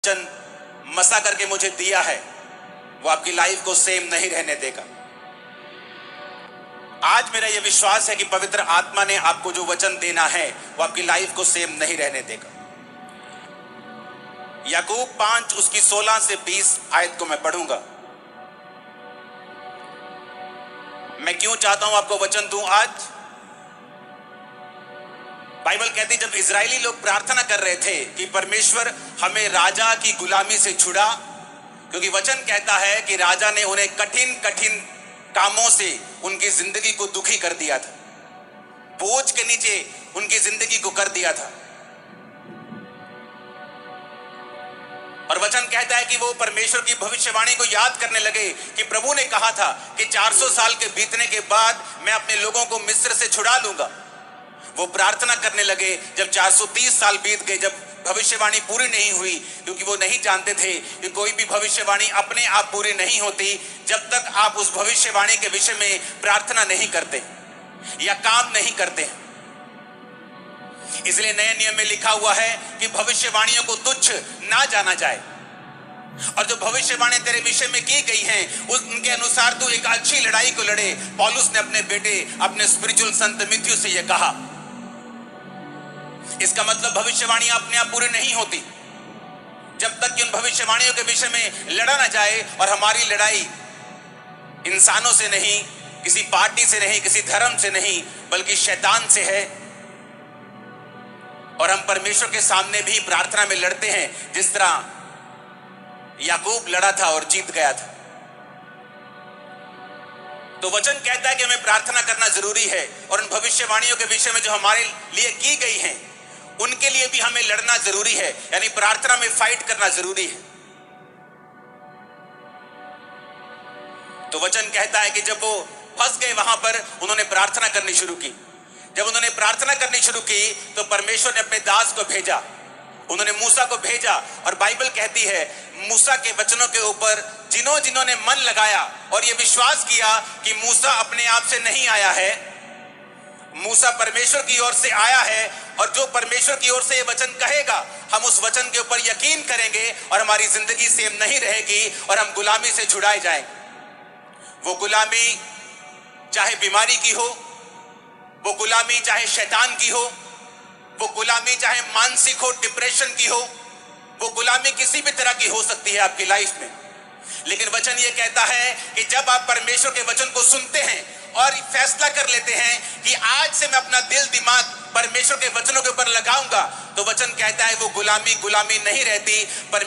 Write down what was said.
वचन मसा करके मुझे दिया है वो आपकी लाइफ को सेम नहीं रहने देगा। आज मेरा यह विश्वास है कि पवित्र आत्मा ने आपको जो वचन देना है वो आपकी लाइफ को सेम नहीं रहने देगा। याकूब 5 उसकी 16 से 20 आयत को मैं पढ़ूंगा। मैं क्यों चाहता हूं आपको वचन दूं आज। बाइबल कहती जब इजरायली लोग प्रार्थना कर रहे थे कि परमेश्वर हमें राजा की गुलामी से छुड़ा, क्योंकि वचन कहता है कि राजा ने उन्हें कठिन कठिन कामों से उनकी जिंदगी को दुखी कर दिया था, बोझ के नीचे उनकी जिंदगी को कर दिया था। और वचन कहता है कि वो परमेश्वर की भविष्यवाणी को याद करने लगे कि प्रभु ने कहा था कि 400 साल के बीतने के बाद मैं अपने लोगों को मिस्र से छुड़ा लूंगा। वो प्रार्थना करने लगे जब 430 साल बीत गए, जब भविष्यवाणी पूरी नहीं हुई, क्योंकि वो नहीं जानते थे कि कोई भी भविष्यवाणी अपने आप पूरी नहीं होती जब तक आप उस भविष्यवाणी के विषय में प्रार्थना नहीं करते या काम नहीं करते। इसलिए नए नियम में लिखा हुआ है कि भविष्यवाणियों को तुच्छ ना जाना जाए, और जो भविष्यवाणी तेरे विषय में की गई हैं उनके अनुसार तू एक अच्छी लड़ाई को लड़े। पौलुस ने अपने बेटे अपने स्पिरिचुअल संत मित्थु से यह कहा। इसका मतलब भविष्यवाणियां अपने आप पूरी नहीं होती जब तक कि उन भविष्यवाणियों के विषय में लड़ा ना जाए। और हमारी लड़ाई इंसानों से नहीं, किसी पार्टी से नहीं, किसी धर्म से नहीं, बल्कि शैतान से है। और हम परमेश्वर के सामने भी प्रार्थना में लड़ते हैं जिस तरह याकूब लड़ा था और जीत गया था। तो वचन कहता है कि हमें प्रार्थना करना जरूरी है, और उन भविष्यवाणियों के विषय में जो हमारे लिए की गई हैं उनके लिए भी हमें लड़ना जरूरी है, यानी प्रार्थना में फाइट करना जरूरी है। तो वचन कहता है कि जब वो फंस गए वहां पर, उन्होंने प्रार्थना करनी शुरू की। जब उन्होंने प्रार्थना करनी शुरू की तो परमेश्वर ने अपने दास को भेजा, उन्होंने मूसा को भेजा। और बाइबल कहती है मूसा के वचनों के ऊपर जिन्होंने मन लगाया और यह विश्वास किया कि मूसा अपने आप से नहीं आया है, मूसा परमेश्वर की ओर से आया है, और जो परमेश्वर की ओर से ये वचन कहेगा हम उस वचन के ऊपर यकीन करेंगे और हमारी जिंदगी सेम नहीं रहेगी और हम गुलामी से छुड़ाए जाएंगे। वो गुलामी चाहे बीमारी की हो, वो गुलामी चाहे शैतान की हो, वो गुलामी चाहे मानसिक हो, डिप्रेशन की हो, वो गुलामी किसी भी तरह की हो सकती है आपकी लाइफ में। लेकिन वचन ये कहता है कि जब आप परमेश्वर के वचन को सुनते हैं और फैसला कर लेते हैं कि आज से मैं अपना दिल दिमाग परमेश्वर के वचनों के ऊपर लगाऊंगा, तो वचन कहता है वो गुलामी नहीं रहती। परमेश्वर